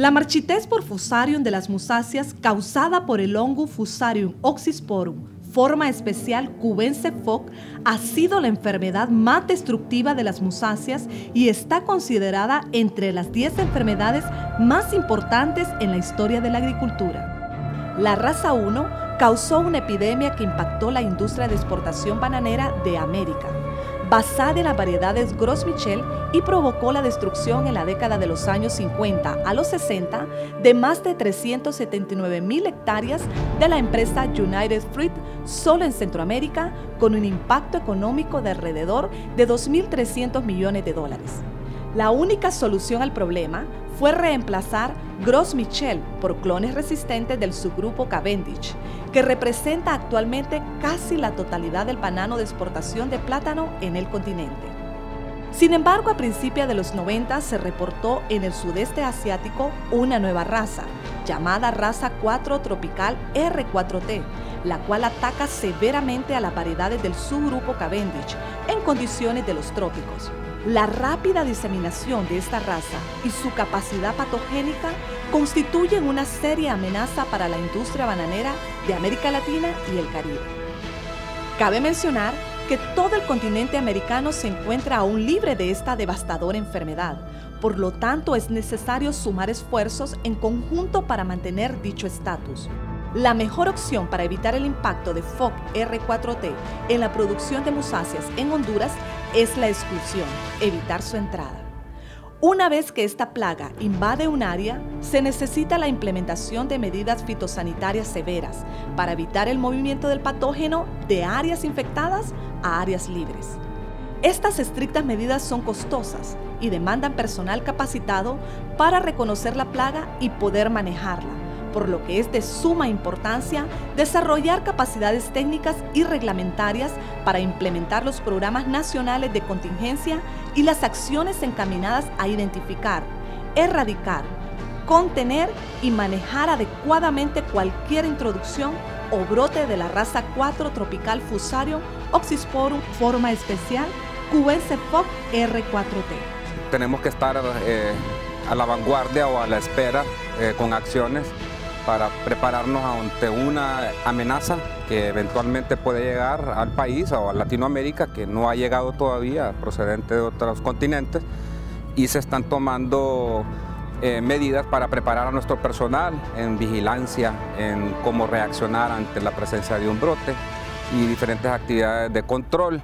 La marchitez por Fusarium de las musáceas causada por el hongo Fusarium oxysporum, forma especial cubense FOC, ha sido la enfermedad más destructiva de las musáceas y está considerada entre las 10 enfermedades más importantes en la historia de la agricultura. La raza 1 causó una epidemia que impactó la industria de exportación bananera de América, basada en las variedades Gros Michel, y provocó la destrucción en la década de los años 50 a los 60 de más de 379,000 hectáreas de la empresa United Fruit solo en Centroamérica, con un impacto económico de alrededor de 2.300 millones de dólares. La única solución al problema fue reemplazar Gros Michel por clones resistentes del subgrupo Cavendish, que representa actualmente casi la totalidad del banano de exportación de plátano en el continente. Sin embargo, a principios de los 90 se reportó en el sudeste asiático una nueva raza, llamada raza 4 tropical R4T, la cual ataca severamente a las variedades del subgrupo Cavendish en condiciones de los trópicos. La rápida diseminación de esta raza y su capacidad patogénica constituyen una seria amenaza para la industria bananera de América Latina y el Caribe. Cabe mencionar que todo el continente americano se encuentra aún libre de esta devastadora enfermedad. Por lo tanto, es necesario sumar esfuerzos en conjunto para mantener dicho estatus. La mejor opción para evitar el impacto de FOC R4T en la producción de musáceas en Honduras es la exclusión, evitar su entrada. Una vez que esta plaga invade un área, se necesita la implementación de medidas fitosanitarias severas para evitar el movimiento del patógeno de áreas infectadas a áreas libres. Estas estrictas medidas son costosas y demandan personal capacitado para reconocer la plaga y poder manejarla, por lo que es de suma importancia desarrollar capacidades técnicas y reglamentarias para implementar los programas nacionales de contingencia y las acciones encaminadas a identificar, erradicar, contener y manejar adecuadamente cualquier introducción o brote de la raza 4 tropical Fusarium oxysporum, forma especial cubense FOC R4T. Tenemos que estar a la vanguardia o a la espera con acciones para prepararnos ante una amenaza que eventualmente puede llegar al país o a Latinoamérica, que no ha llegado todavía, procedente de otros continentes, y se están tomando medidas para preparar a nuestro personal en vigilancia, en cómo reaccionar ante la presencia de un brote y diferentes actividades de control.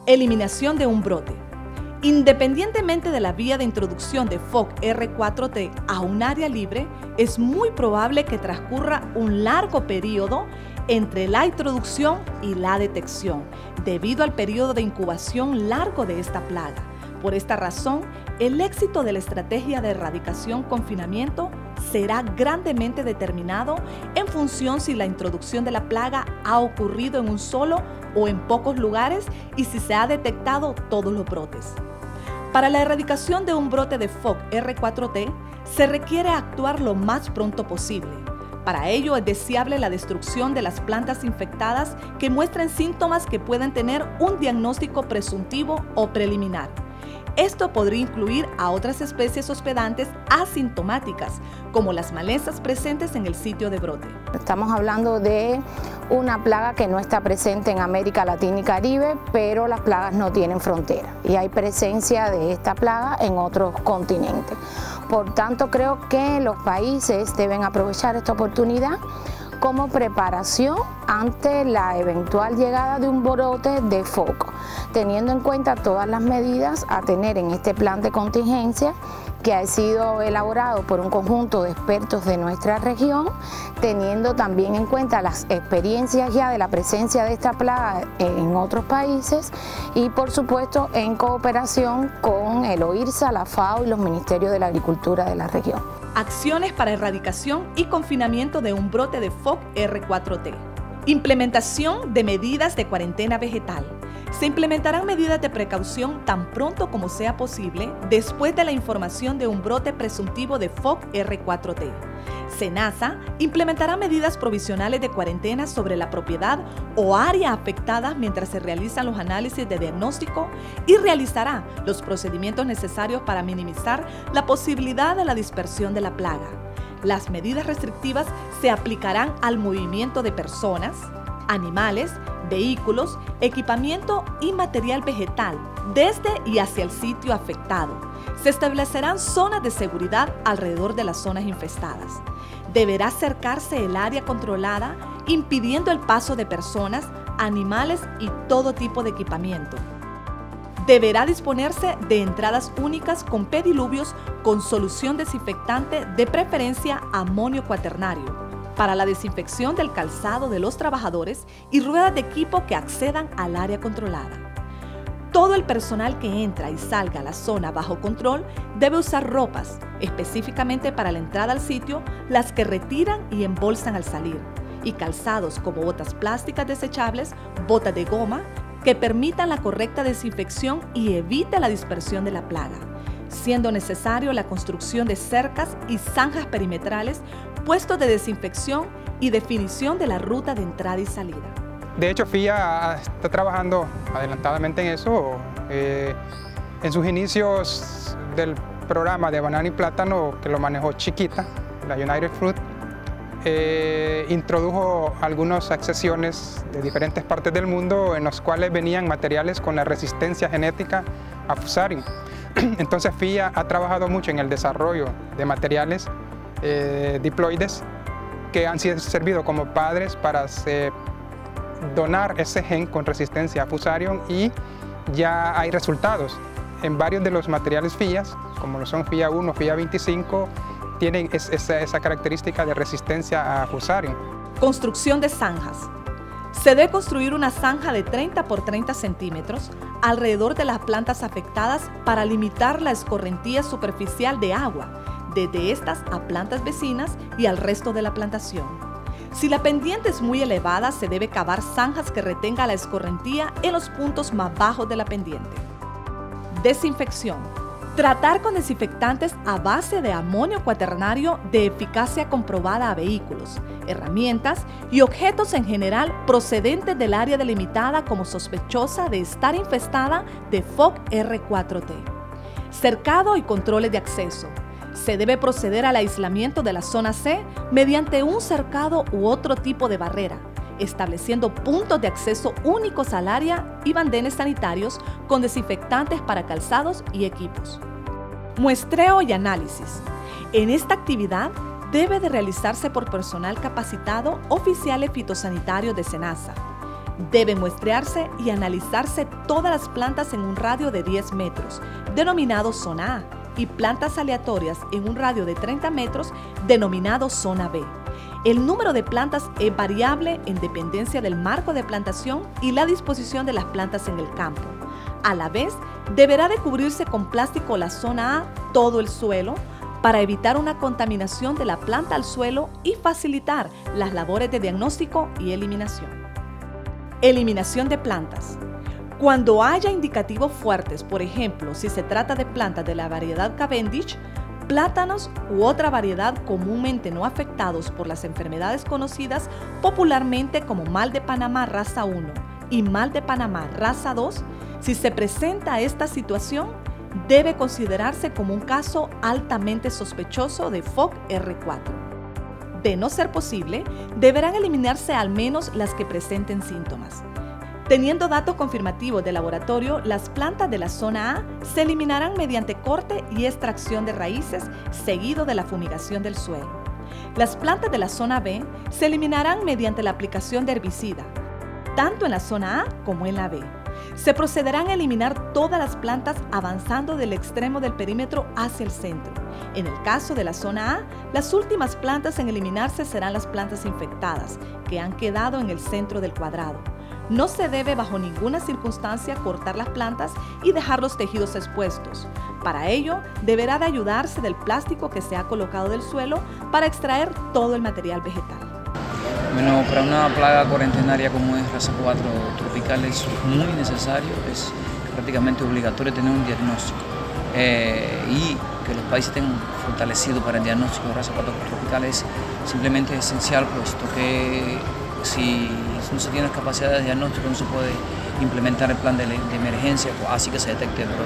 Eliminación de un brote. Independientemente de la vía de introducción de FOC R4T a un área libre, es muy probable que transcurra un largo periodo entre la introducción y la detección, debido al periodo de incubación largo de esta plaga. Por esta razón, el éxito de la estrategia de erradicación-confinamiento será grandemente determinado en función si la introducción de la plaga ha ocurrido en un solo o en pocos lugares y si se ha detectado todos los brotes. Para la erradicación de un brote de FOC R4T, se requiere actuar lo más pronto posible. Para ello es deseable la destrucción de las plantas infectadas que muestren síntomas que pueden tener un diagnóstico presuntivo o preliminar. Esto podría incluir a otras especies hospedantes asintomáticas, como las malezas presentes en el sitio de brote. Estamos hablando de una plaga que no está presente en América Latina y Caribe, pero las plagas no tienen frontera y hay presencia de esta plaga en otros continentes. Por tanto, creo que los países deben aprovechar esta oportunidad como preparación ante la eventual llegada de un brote de foco, teniendo en cuenta todas las medidas a tener en este plan de contingencia que ha sido elaborado por un conjunto de expertos de nuestra región, teniendo también en cuenta las experiencias ya de la presencia de esta plaga en otros países y por supuesto en cooperación con el OIRSA, la FAO y los ministerios de la Agricultura de la región. Acciones para erradicación y confinamiento de un brote de FOC R4T. Implementación de medidas de cuarentena vegetal. Se implementarán medidas de precaución tan pronto como sea posible después de la información de un brote presuntivo de FOC R4T. SENASA implementará medidas provisionales de cuarentena sobre la propiedad o área afectada mientras se realizan los análisis de diagnóstico y realizará los procedimientos necesarios para minimizar la posibilidad de la dispersión de la plaga. Las medidas restrictivas se aplicarán al movimiento de personas, animales, vehículos, equipamiento y material vegetal desde y hacia el sitio afectado. Se establecerán zonas de seguridad alrededor de las zonas infestadas. Deberá cercarse el área controlada, impidiendo el paso de personas, animales y todo tipo de equipamiento. Deberá disponerse de entradas únicas con pediluvios con solución desinfectante, de preferencia amonio cuaternario, para la desinfección del calzado de los trabajadores y ruedas de equipo que accedan al área controlada. Todo el personal que entra y salga a la zona bajo control debe usar ropas, específicamente para la entrada al sitio, las que retiran y embolsan al salir, y calzados como botas plásticas desechables, botas de goma, que permitan la correcta desinfección y evite la dispersión de la plaga, siendo necesario la construcción de cercas y zanjas perimetrales, puestos de desinfección y definición de la ruta de entrada y salida. De hecho, FIA está trabajando adelantadamente en eso. En sus inicios del programa de banana y plátano, que lo manejó Chiquita, la United Fruit, introdujo algunas accesiones de diferentes partes del mundo en los cuales venían materiales con la resistencia genética a Fusarium. Entonces FIA ha trabajado mucho en el desarrollo de materiales diploides que han servido como padres para donar ese gen con resistencia a Fusarium, y ya hay resultados. En varios de los materiales FIA, como lo son FIA 1, FIA 25, tienen esa característica de resistencia a Fusarium. Construcción de zanjas. Se debe construir una zanja de 30 por 30 centímetros alrededor de las plantas afectadas para limitar la escorrentía superficial de agua desde estas a plantas vecinas y al resto de la plantación. Si la pendiente es muy elevada, se debe cavar zanjas que retengan la escorrentía en los puntos más bajos de la pendiente. Desinfección. Tratar con desinfectantes a base de amonio cuaternario de eficacia comprobada a vehículos, herramientas y objetos en general procedentes del área delimitada como sospechosa de estar infestada de FOC R4T. Cercado y controles de acceso. Se debe proceder al aislamiento de la zona C mediante un cercado u otro tipo de barrera, estableciendo puntos de acceso únicos al área y bandenes sanitarios con desinfectantes para calzados y equipos. Muestreo y análisis. En esta actividad debe de realizarse por personal capacitado, oficiales fitosanitarios de SENASA. Deben muestrearse y analizarse todas las plantas en un radio de 10 metros, denominado zona A, y plantas aleatorias en un radio de 30 metros, denominado zona B. El número de plantas es variable en dependencia del marco de plantación y la disposición de las plantas en el campo. A la vez, deberá de cubrirse con plástico la zona A, todo el suelo, para evitar una contaminación de la planta al suelo y facilitar las labores de diagnóstico y eliminación. Eliminación de plantas. Cuando haya indicativos fuertes, por ejemplo, si se trata de plantas de la variedad Cavendish, plátanos u otra variedad comúnmente no afectados por las enfermedades conocidas popularmente como mal de Panamá raza 1 y mal de Panamá raza 2, si se presenta esta situación, debe considerarse como un caso altamente sospechoso de FOC R4. De no ser posible, deberán eliminarse al menos las que presenten síntomas. Teniendo datos confirmativos de laboratorio, las plantas de la zona A se eliminarán mediante corte y extracción de raíces, seguido de la fumigación del suelo. Las plantas de la zona B se eliminarán mediante la aplicación de herbicida, tanto en la zona A como en la B. Se procederán a eliminar todas las plantas avanzando del extremo del perímetro hacia el centro. En el caso de la zona A, las últimas plantas en eliminarse serán las plantas infectadas, que han quedado en el centro del cuadrado. No se debe bajo ninguna circunstancia cortar las plantas y dejar los tejidos expuestos. Para ello, deberá de ayudarse del plástico que se ha colocado del suelo para extraer todo el material vegetal. Bueno, para una plaga cuarentenaria como es raza 4 tropical es muy necesario, es prácticamente obligatorio tener un diagnóstico. y que los países estén fortalecidos para el diagnóstico de raza patógenos tropicales simplemente es esencial, puesto que si no se tiene las capacidades de diagnóstico no se puede implementar el plan de emergencia, así que se detecte el brote.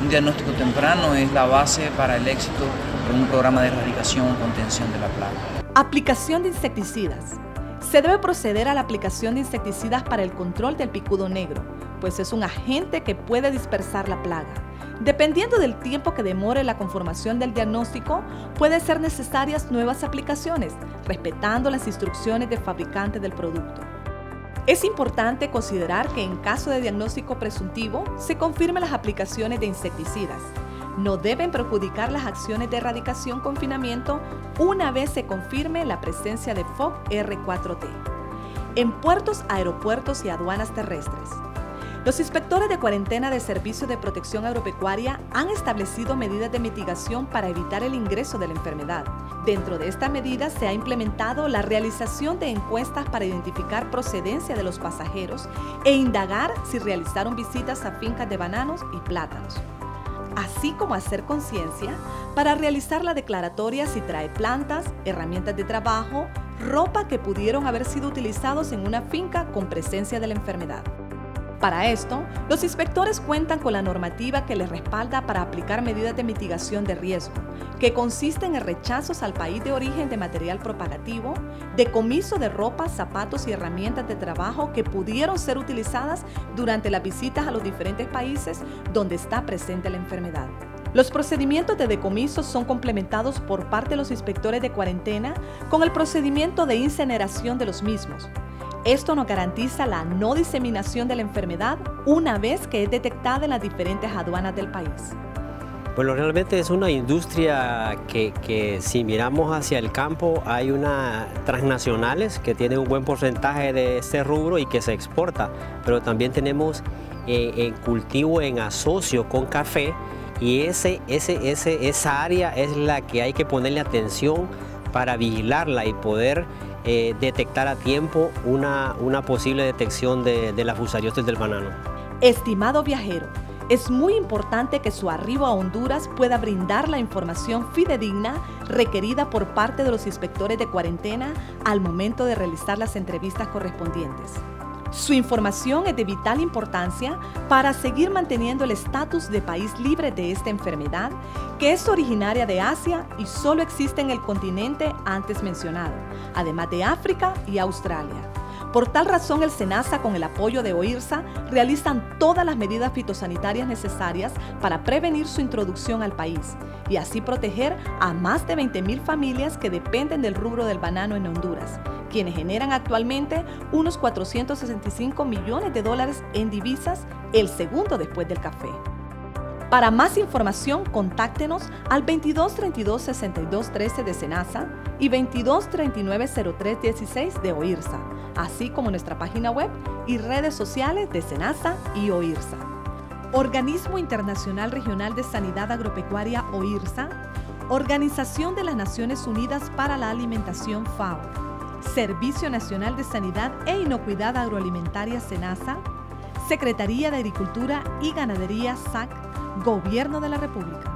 Un diagnóstico temprano es la base para el éxito de un programa de erradicación o contención de la plaga. Aplicación de insecticidas. Se debe proceder a la aplicación de insecticidas para el control del picudo negro, pues es un agente que puede dispersar la plaga. Dependiendo del tiempo que demore la conformación del diagnóstico, pueden ser necesarias nuevas aplicaciones, respetando las instrucciones del fabricante del producto. Es importante considerar que en caso de diagnóstico presuntivo, se confirmen las aplicaciones de insecticidas. No deben perjudicar las acciones de erradicación-confinamiento una vez se confirme la presencia de FOC R4T. En puertos, aeropuertos y aduanas terrestres. Los inspectores de cuarentena de Servicio de Protección Agropecuaria han establecido medidas de mitigación para evitar el ingreso de la enfermedad. Dentro de estas medidas se ha implementado la realización de encuestas para identificar procedencia de los pasajeros e indagar si realizaron visitas a fincas de bananos y plátanos, así como hacer conciencia para realizar la declaratoria si trae plantas, herramientas de trabajo, ropa que pudieron haber sido utilizados en una finca con presencia de la enfermedad. Para esto, los inspectores cuentan con la normativa que les respalda para aplicar medidas de mitigación de riesgo, que consisten en rechazos al país de origen de material propagativo, decomiso de ropa, zapatos y herramientas de trabajo que pudieron ser utilizadas durante las visitas a los diferentes países donde está presente la enfermedad. Los procedimientos de decomiso son complementados por parte de los inspectores de cuarentena con el procedimiento de incineración de los mismos. Esto nos garantiza la no diseminación de la enfermedad una vez que es detectada en las diferentes aduanas del país. Bueno, realmente es una industria que si miramos hacia el campo, hay unas transnacionales que tienen un buen porcentaje de este rubro y que se exporta, pero también tenemos el cultivo en asocio con café y esa área es la que hay que ponerle atención para vigilarla y poder detectar a tiempo una posible detección de la fusariosis del banano. Estimado viajero, es muy importante que su arribo a Honduras pueda brindar la información fidedigna requerida por parte de los inspectores de cuarentena al momento de realizar las entrevistas correspondientes. Su información es de vital importancia para seguir manteniendo el estatus de país libre de esta enfermedad, que es originaria de Asia y solo existe en el continente antes mencionado, además de África y Australia. Por tal razón, el SENASA, con el apoyo de OIRSA, realizan todas las medidas fitosanitarias necesarias para prevenir su introducción al país y así proteger a más de 20,000 familias que dependen del rubro del banano en Honduras, quienes generan actualmente unos $465 millones en divisas, el segundo después del café. Para más información, contáctenos al 2232-6213 de SENASA y 2239-0316 de OIRSA, así como nuestra página web y redes sociales de SENASA y OIRSA. Organismo Internacional Regional de Sanidad Agropecuaria OIRSA, Organización de las Naciones Unidas para la Alimentación FAO, Servicio Nacional de Sanidad e Inocuidad Agroalimentaria SENASA, Secretaría de Agricultura y Ganadería SAC, Gobierno de la República.